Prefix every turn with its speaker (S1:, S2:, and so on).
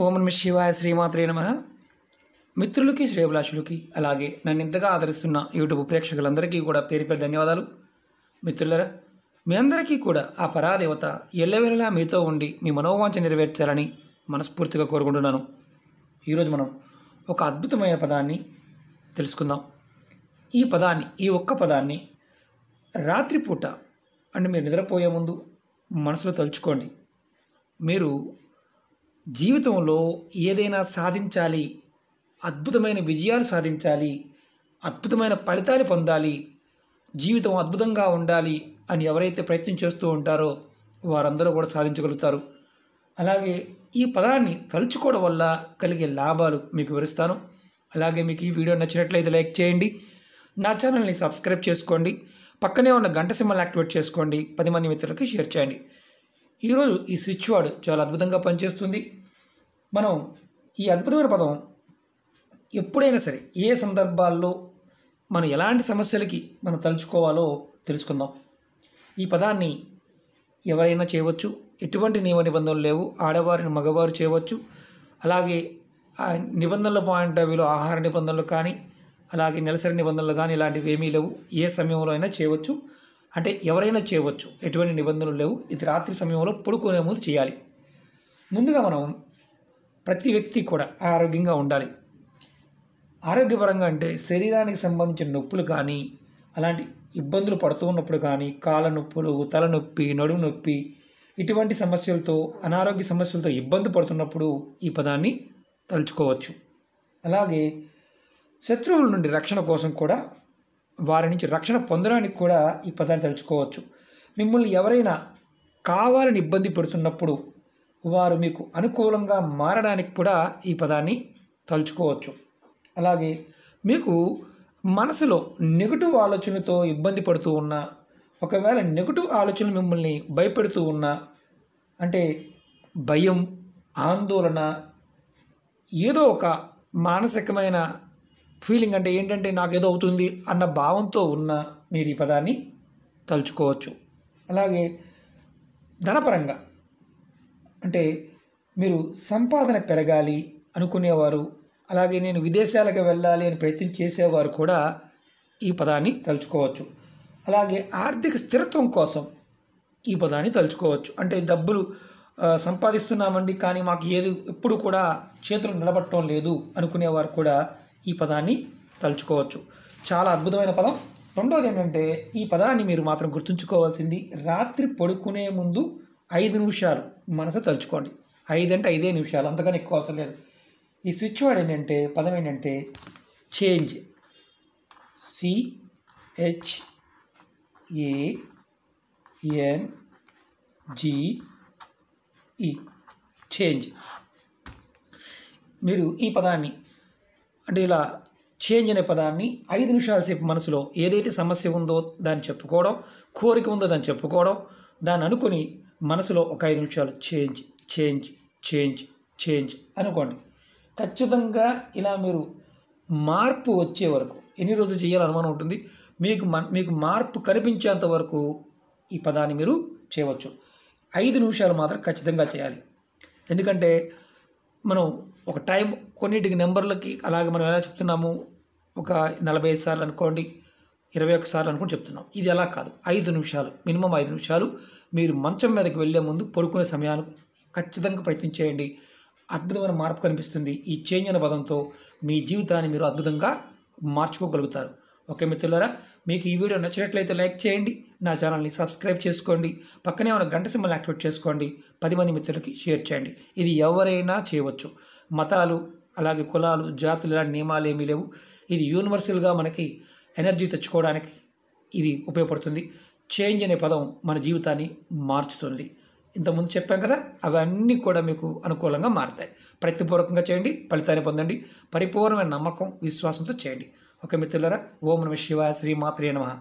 S1: ఓం నమః శివాయ శ్రీమాత్రే నమః. మిత్రులకి శ్రేయభిలాషులకి అలాగే నన్ను ఇంతగా ఆదరిస్తున్న యూట్యూబ్ ప్రేక్షకులందరికీ కూడా పేరు పేరు ధన్యవాదాలు. మిత్రులరా, మీ అందరికీ కూడా ఆ పరాదేవత ఎల్లవేళలా మీతో ఉండి మీ మనోవాంఛ నెరవేర్చాలని మనస్ఫూర్తిగా కోరుకుంటున్నాను. ఈరోజు మనం ఒక అద్భుతమైన పదాన్ని తెలుసుకుందాం. ఈ ఒక్క పదాన్ని రాత్రిపూట అంటే మీరు నిద్రపోయే ముందు మనసులో తలుచుకోండి. మీరు జీవితంలో ఏదైనా సాధించాలి, అద్భుతమైన విజయాలు సాధించాలి, అద్భుతమైన ఫలితాలు పొందాలి, జీవితం అద్భుతంగా ఉండాలి అని ఎవరైతే ప్రయత్నం చేస్తూ ఉంటారో వారందరూ కూడా సాధించగలుగుతారు. అలాగే ఈ పదాన్ని తలుచుకోవడం వల్ల కలిగే లాభాలు మీకు వివరిస్తాను. అలాగే మీకు ఈ వీడియో నచ్చినట్లయితే లైక్ చేయండి, నా ఛానల్ని సబ్స్క్రైబ్ చేసుకోండి, పక్కనే ఉన్న గంట సింబల్ యాక్టివేట్ చేసుకోండి, 10 మంది మిత్రులకి షేర్ చేయండి. ఈరోజు ఈ స్విచ్ వర్డ్ చాలా అద్భుతంగా పనిచేస్తుంది. మనం ఈ అద్భుతమైన పదం ఎప్పుడైనా సరే ఏ సందర్భాల్లో మనం ఎలాంటి సమస్యలకి మనం తలుచుకోవాలో తెలుసుకుందాం. ఈ పదాన్ని ఎవరైనా చేయవచ్చు, ఎటువంటి నియమ నిబంధనలు లేవు. ఆడవారిని మగవారు చేయవచ్చు. అలాగే ఆ నిబంధనల పాయింట్ ఆఫ్ వ్యూలో ఆహార నిబంధనలు కానీ అలాగే నెలసరి నిబంధనలు కానీ ఇలాంటివి ఏమీ లేవు. ఏ సమయంలో అయినా చేయవచ్చు, అంటే ఎవరైనా చేయవచ్చు, ఎటువంటి నిబంధనలు లేవు. ఇది రాత్రి సమయంలో పడుకునే ముందు చేయాలి. ముందుగా మనం ప్రతి వ్యక్తి కూడా ఆరోగ్యంగా ఉండాలి. ఆరోగ్యపరంగా అంటే శరీరానికి సంబంధించిన నొప్పులు కానీ అలాంటి ఇబ్బందులు పడుతూ ఉన్నప్పుడు కానీ కాళ్ళ నొప్పులు, తలనొప్పి, నడుము నొప్పి ఇటువంటి సమస్యలతో అనారోగ్య సమస్యలతో ఇబ్బంది పడుతున్నప్పుడు ఈ పదాన్ని తలుచుకోవచ్చు. అలాగే శత్రువుల నుండి రక్షణ కోసం కూడా, వారి నుంచి రక్షణ పొందడానికి కూడా ఈ పదాన్ని తలుచుకోవచ్చు. మిమ్మల్ని ఎవరైనా కావాలని ఇబ్బంది పెడుతున్నప్పుడు వారు మీకు అనుకూలంగా మారడానికి కూడా ఈ పదాన్ని తలుచుకోవచ్చు. అలాగే మీకు మనసులో నెగటివ్ ఆలోచనలతో ఇబ్బంది పడుతూ ఉన్నా, ఒకవేళ నెగటివ్ ఆలోచనలు మిమ్మల్ని భయపెడుతూ ఉన్నా, అంటే భయం, ఆందోళన, ఏదో ఒక మానసికమైన ఫీలింగ్, అంటే ఏంటంటే నాకేదో అవుతుంది అన్న భావంతో ఉన్న మీరు ఈ పదాన్ని తలుచుకోవచ్చు. అలాగే ధనపరంగా అంటే మీరు సంపాదన పెరగాలి అనుకునేవారు, అలాగే నేను విదేశాలకు వెళ్ళాలి అని ప్రయత్నం చేసేవారు కూడా ఈ పదాన్ని తలుచుకోవచ్చు. అలాగే ఆర్థిక స్థిరత్వం కోసం ఈ పదాన్ని తలుచుకోవచ్చు. అంటే డబ్బులు సంపాదిస్తున్నామండి కానీ మాకు ఏది ఎప్పుడు కూడా చేతులు నిలబడటం లేదు అనుకునేవారు కూడా ఈ పదాన్ని తలుచుకోవచ్చు. చాలా అద్భుతమైన పదం. రెండోది ఏంటంటే ఈ పదాన్ని మీరు మాత్రం గుర్తుంచుకోవాల్సింది, రాత్రి పడుకునే ముందు 5 నిమిషాలు మనసు తలుచుకోండి. 5 అంటే 5 నిమిషాలు, అంతకన్నా ఎక్కువ అవసరం లేదు. ఈ స్విచ్ వర్డ్ ఏంటంటే పదం ఏంటంటే చేంజ్, CHANGE, చేంజ్. మీరు ఈ పదాన్ని అంటే ఇలా చేంజ్ అనే పదాన్ని 5 నిమిషాల సేపు మనసులో ఏదైతే సమస్య ఉందో దాన్ని చెప్పుకోవడం, కోరిక ఉందో దాన్ని చెప్పుకోవడం, దాన్ని అనుకుని మనసులో ఒక 5 నిమిషాలు చేంజ్ చేంజ్ చేంజ్ చేంజ్ అనుకోండి. ఖచ్చితంగా ఇలా మీరు మార్పు వచ్చే వరకు ఎన్ని రోజులు చేయాలని అనుమానం ఉంటుంది. మీకు మార్పు కనిపించేంత వరకు ఈ పదాన్ని మీరు చేయవచ్చు. 5 నిమిషాలు మాత్రం ఖచ్చితంగా చేయాలి. ఎందుకంటే మనం ఒక టైం కొన్నిటికి నెంబర్లకి అలాగే మనం ఎలా చెప్తున్నాము, ఒక 45 సార్లు అనుకోండి, 21 సార్లు అనుకోండి చెప్తున్నాం. ఇది అలా కాదు. 5 నిమిషాలు, మినిమం 5 నిమిషాలు మీరు మంచం మీదకి వెళ్ళే ముందు పడుకునే సమయానికి ఖచ్చితంగా ప్రయత్నించేయండి. అద్భుతమైన మార్పు కనిపిస్తుంది. ఈ చేంజ్ అనే పదంతో మీ జీవితాన్ని మీరు అద్భుతంగా మార్చుకోగలుగుతారు. ఓకే మిత్రులారా, మీకు ఈ వీడియో నచ్చినట్లయితే లైక్ చేయండి, నా ఛానల్ని సబ్స్క్రైబ్ చేసుకోండి, పక్కనే ఉన్న గంట సింబల్ యాక్టివేట్ చేసుకోండి, 10 మంది మిత్రులకి షేర్ చేయండి. ఇది ఎవరైనా చేయవచ్చు. మతాలు అలాగే కులాలు, జాతులు ఇలాంటి నియమాలు ఏమీ లేవు. ఇది యూనివర్సల్గా మనకి ఎనర్జీ తెచ్చుకోవడానికి ఇది ఉపయోగపడుతుంది. చేంజ్ అనే పదం మన జీవితాన్ని మార్చుతుంది. ఇంతకుముందు చెప్పాం కదా, అవన్నీ కూడా మీకు అనుకూలంగా మారుతాయి. ప్రతిపూర్వకంగా చేయండి, ఫలితాన్ని పొందండి. పరిపూర్ణమైన నమ్మకం, విశ్వాసంతో చేయండి. ఓకే మిత్రులారా, ఓం నమః శివాయ శ్రీమాత్రే నమః.